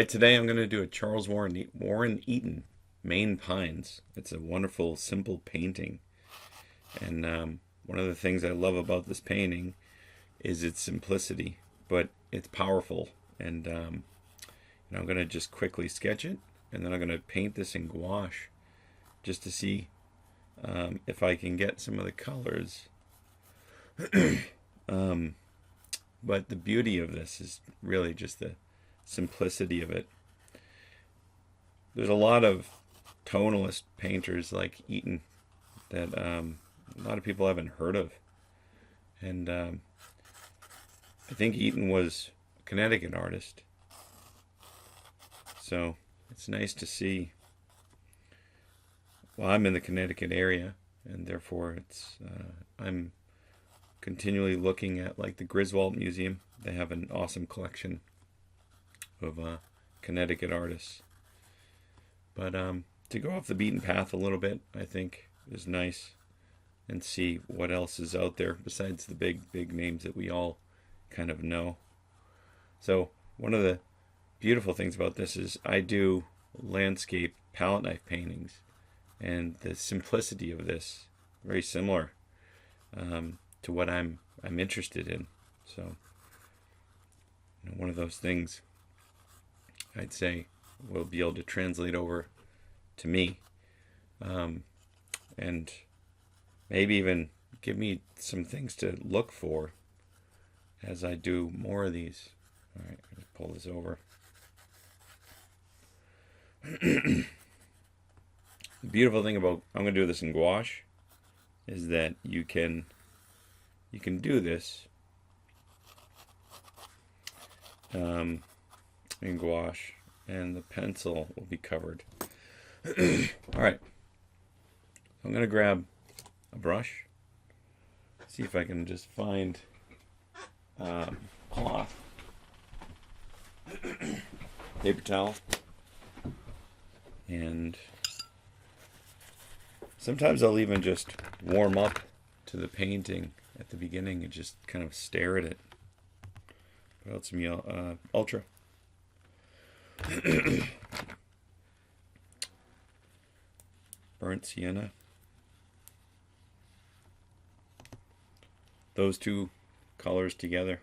Today I'm going to do a Charles Warren Eaton, Maine Pines. It's a wonderful, simple painting. And one of the things I love about this painting is its simplicity, but it's powerful. And I'm going to just quickly sketch it, and then I'm going to paint this in gouache just to see if I can get some of the colors. But the beauty of this is really just the simplicity of it. There's a lot of tonalist painters like Eaton that a lot of people haven't heard of. And I think Eaton was a Connecticut artist. So it's nice to see. Well, I'm in the Connecticut area, and therefore I'm continually looking at, like, the Griswold Museum. They have an awesome collection of Connecticut artists. But to go off the beaten path a little bit, I think is nice, and see what else is out there besides the big names that we all kind of know. So one of the beautiful things about this is I do landscape palette knife paintings, and the simplicity of this very similar to what I'm interested in. So one of those things I'd say will be able to translate over to me, and maybe even give me some things to look for as I do more of these. All right, I'm going to pull this over. The beautiful thing about, I'm going to do this in gouache, is that you can do this in gouache, and the pencil will be covered. All right, I'm going to grab a brush, see if I can just find cloth, paper towel, and sometimes I'll even just warm up to the painting at the beginning and just kind of stare at it. Put out some ultra. Burnt sienna. Those two colors together,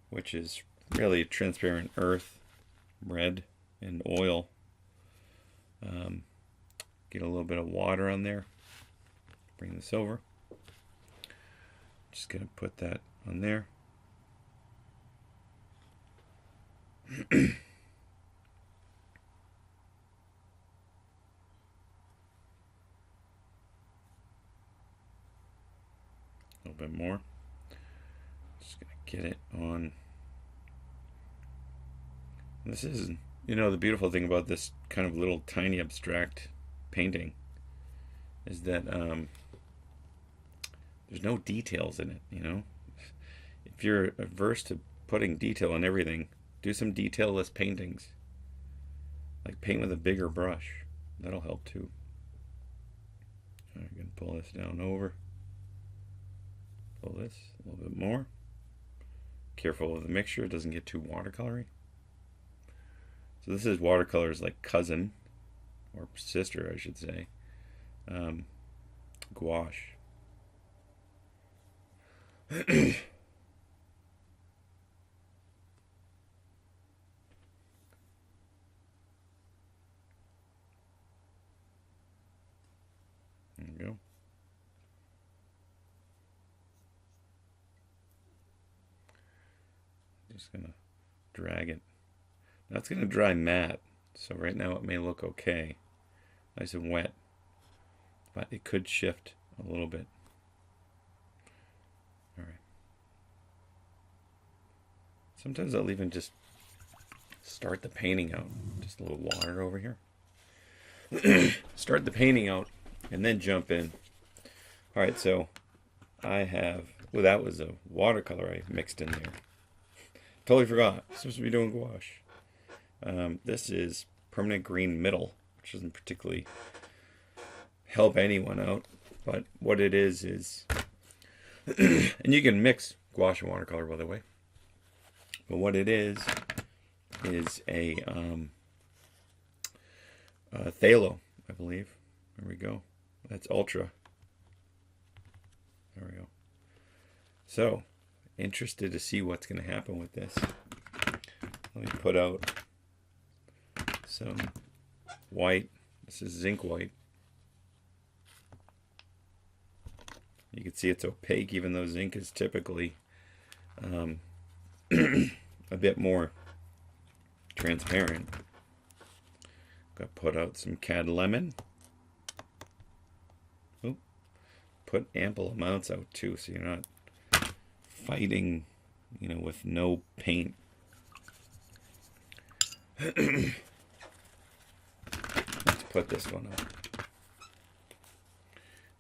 which is really transparent earth, red, and oil. Get a little bit of water on there. Bring this over. Just going to put that on there. A little bit more. Just going to get it on. This is, the beautiful thing about this kind of little tiny abstract painting is that there's no details in it. If you're averse to putting detail in everything, do some detailless paintings, like paint with a bigger brush. That'll help too. I'm going to pull this down over, pull this a little bit more. Careful with the mixture, it doesn't get too watercolory. So this is watercolor's like cousin, or sister I should say, gouache. There we go. Just gonna drag it. Now it's gonna dry matte, so right now it may look okay, nice and wet, but it could shift a little bit. All right. Sometimes I'll even just start the painting out. Just a little water over here. Start the painting out and then jump in. All right, so I have, well, that was a watercolor I mixed in there. Totally forgot. Supposed to be doing gouache. This is permanent green middle, which doesn't particularly help anyone out, but what it is and you can mix gouache and watercolor, by the way, but what it is is a phthalo, I believe. There we go. That's ultra. There we go. So, interested to see what's going to happen with this. Let me put out some white. This is zinc white. You can see it's opaque, even though zinc is typically a bit more transparent. Got to put out some cad lemon. Oop. Put ample amounts out too, so you're not fighting, with no paint. Let's put this one out.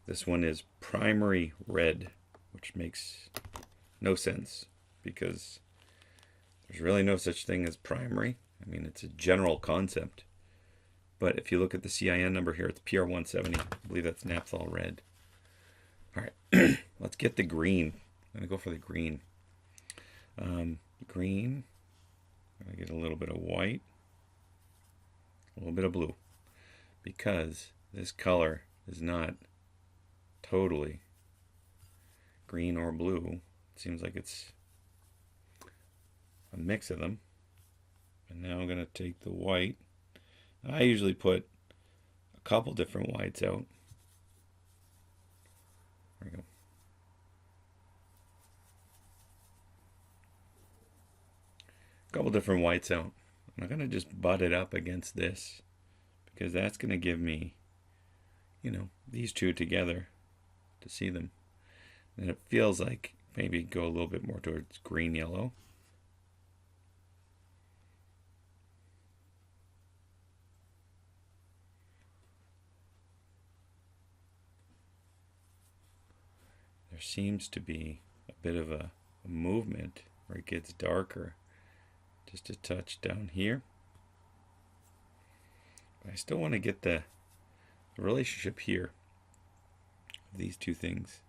This one is primary red, which makes no sense because there's really no such thing as primary. I mean, it's a general concept. But if you look at the CIN number here, it's PR170. I believe that's naphthol red. All right, let's get the green. I'm going to go for the green. Green, I'm going to get a little bit of white, a little bit of blue, because this color is not totally green or blue. It seems like it's a mix of them. And now I'm going to take the white. I usually put a couple different whites out. There we go. A couple different whites out. I'm going to just butt it up against this because that's going to give me, these two together to see them. And it feels like maybe go a little bit more towards green yellow. There seems to be a bit of a movement where it gets darker. Just a touch down here. But I still want to get the relationship here. These two things.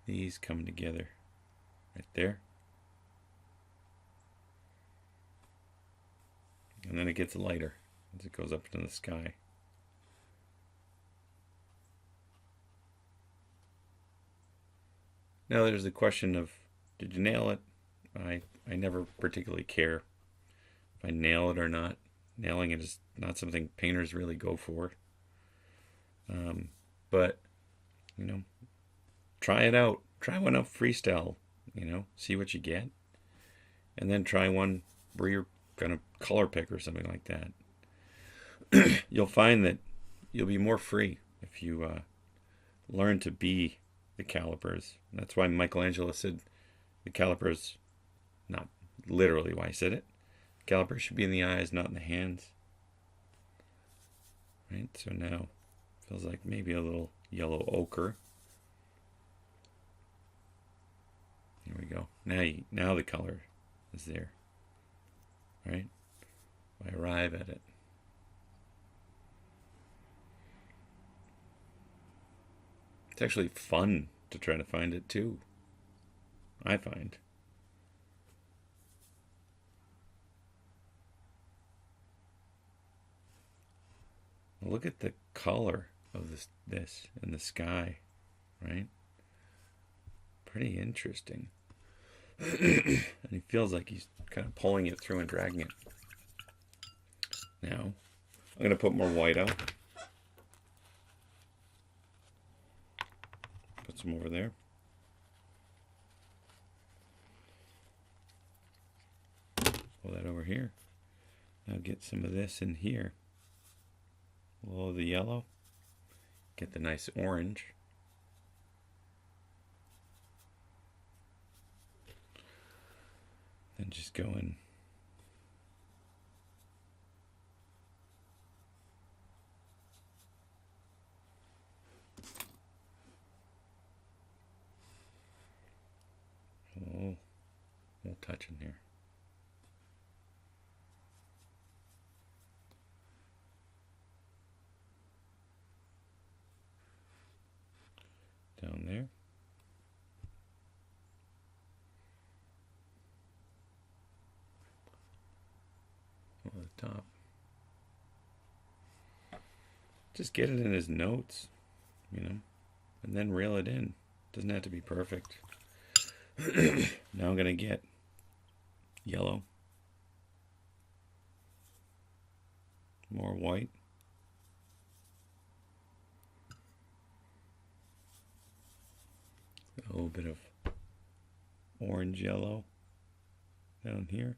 These come together. Right there. And then it gets lighter as it goes up into the sky. Now there's the question of, did you nail it? I never particularly care if I nail it or not. Nailing it is not something painters really go for. But, try it out. Try one out freestyle, see what you get. And then try one where you're going to color pick or something like that. You'll find that you'll be more free if you learn to be the calipers. That's why Michelangelo said the calipers, not literally why I said it, calipers should be in the eyes, not in the hands. Right, so now feels like maybe a little yellow ochre. Here we go. Now the color is there. Right? I arrive at it. It's actually fun to try to find it too. I find. Look at the color of this in the sky, right? Pretty interesting. And he feels like he's kind of pulling it through and dragging it. Now, I'm going to put more white out. Put some over there. Pull that over here. Now get some of this in here. Below the yellow. Get the nice orange. Then just go in. Oh, we'll touch in here. Down there. on the top. Just get it in his notes, you know, and then reel it in. Doesn't have to be perfect. Now I'm going to get yellow, more white, a little bit of orange yellow down here.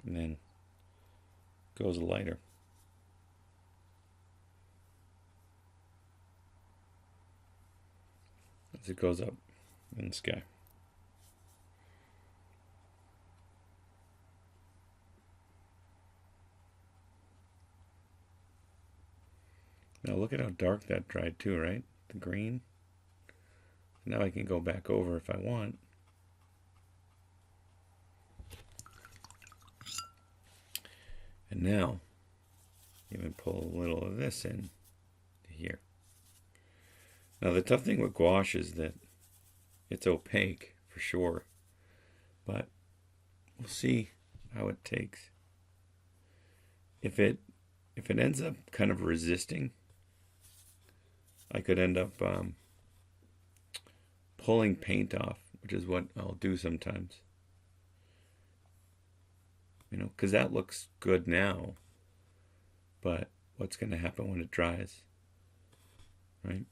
And then goes lighter. As it goes up in the sky. Now look at how dark that dried too, right? The green. Now I can go back over if I want. And now, even pull a little of this in to here. Now the tough thing with gouache is that it's opaque for sure, but we'll see how it takes. If it ends up kind of resisting, I could end up pulling paint off, which is what I'll do sometimes. You know, because that looks good now, but what's going to happen when it dries, right?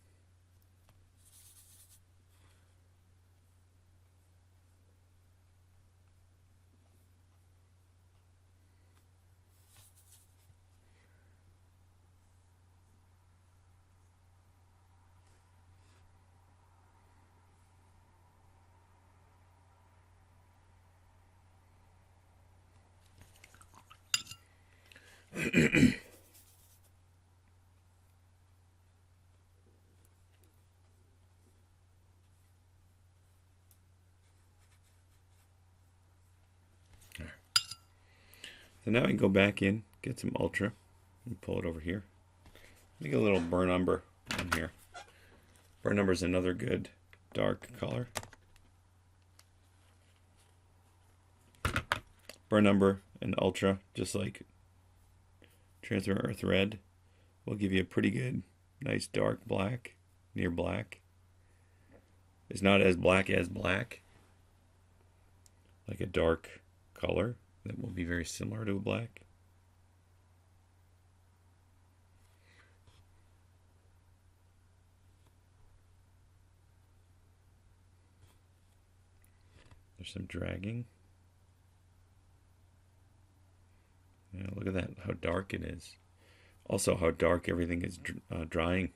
So now I can go back in, get some ultra, and pull it over here. Make a little burnt umber on here. Burnt umber is another good dark color. Burnt umber and ultra, just like transparent earth red, will give you a pretty good, nice dark black, near black. It's not as black, like a dark color that will be very similar to a black. There's some dragging. Yeah, look at that, how dark it is. Also how dark everything is drying.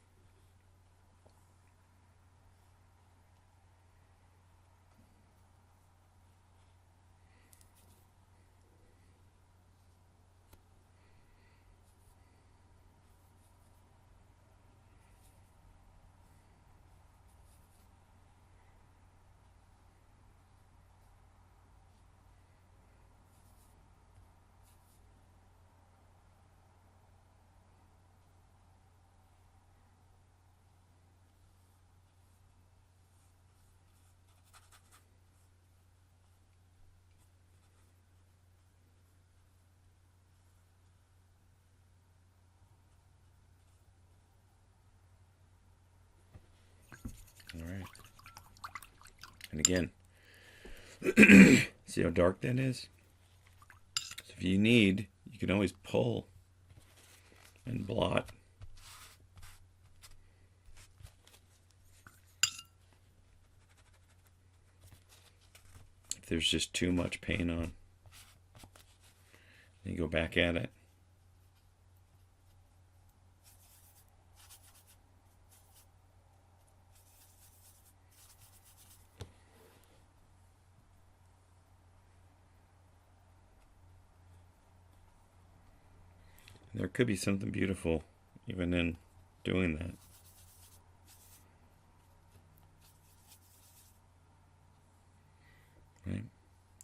All right. And again, see how dark that is? So if you need, you can always pull and blot. If there's just too much paint on, then you go back at it. There could be something beautiful even in doing that.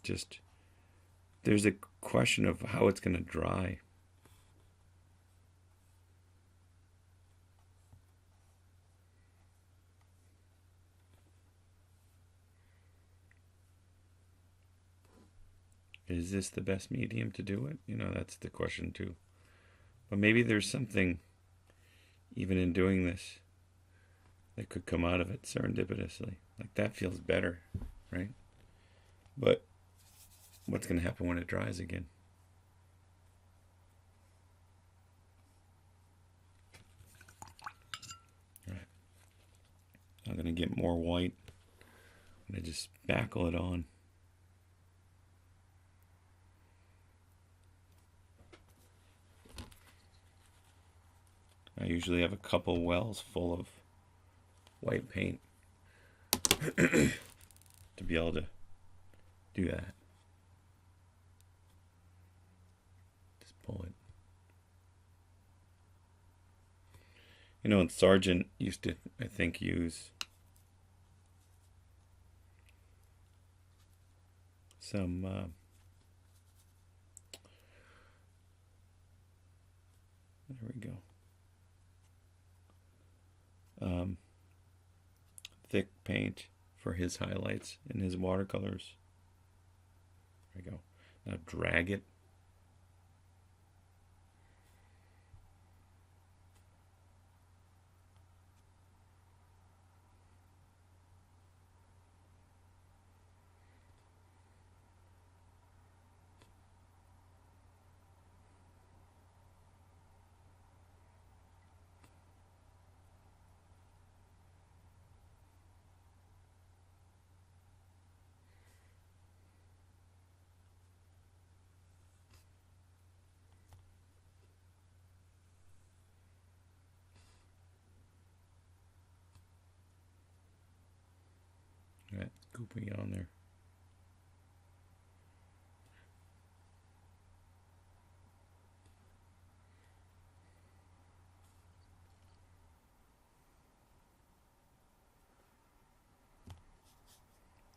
Just, there's a question of how it's going to dry. Is this the best medium to do it? That's the question too. But maybe there's something, even in doing this, that could come out of it serendipitously. Like, that feels better, right? But what's going to happen when it dries again? All right. I'm going to get more white. I'm going to just spackle it on. I usually have a couple wells full of white paint to be able to do that. Just pull it. And Sargent used to, I think, use some there we go. Thick paint for his highlights and his watercolors. There we go. Now drag it. All right, scooping it on there.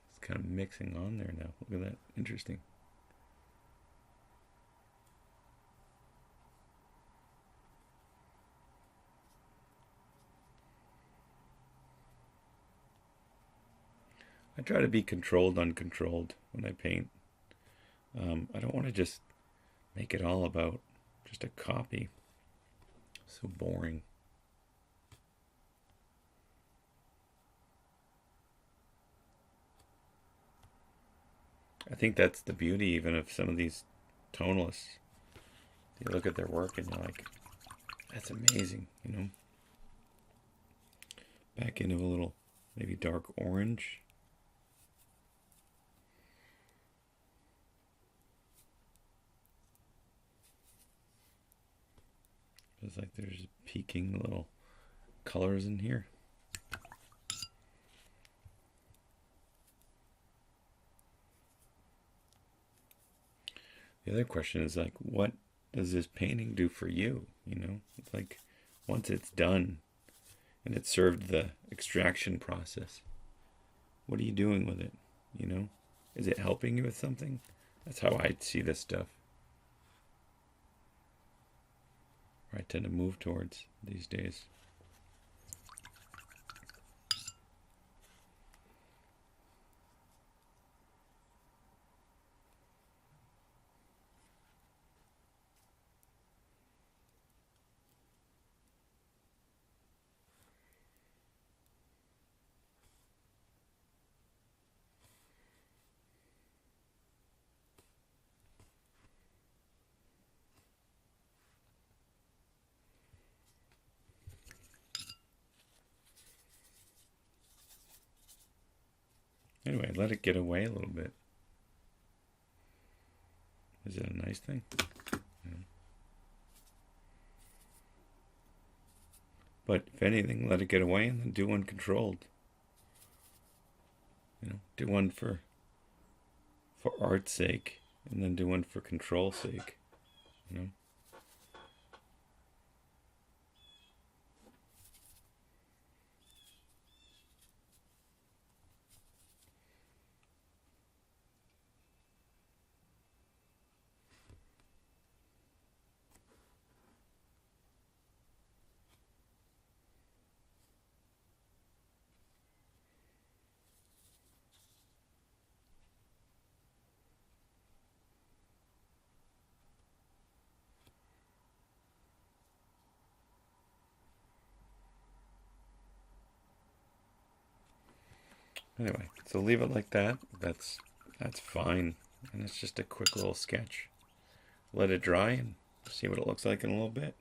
It's kind of mixing on there now. Look at that. Interesting. I try to be controlled, uncontrolled when I paint. I don't want to just make it all about just a copy. So boring. I think that's the beauty even of some of these tonalists. You look at their work and you're like, that's amazing, Back into a little maybe dark orange. It's like there's peeking little colors in here. The other question is like, what does this painting do for you? It's like, once it's done and it's served the extraction process, what are you doing with it? Is it helping you with something? That's how I see this stuff. Or I tend to move towards these days. Anyway, let it get away a little bit. Is it a nice thing? Yeah. But if anything, let it get away and then do one controlled. Do one for art's sake, and then do one for control sake. Anyway, so leave it like that. That's fine. And it's just a quick little sketch. Let it dry and see what it looks like in a little bit.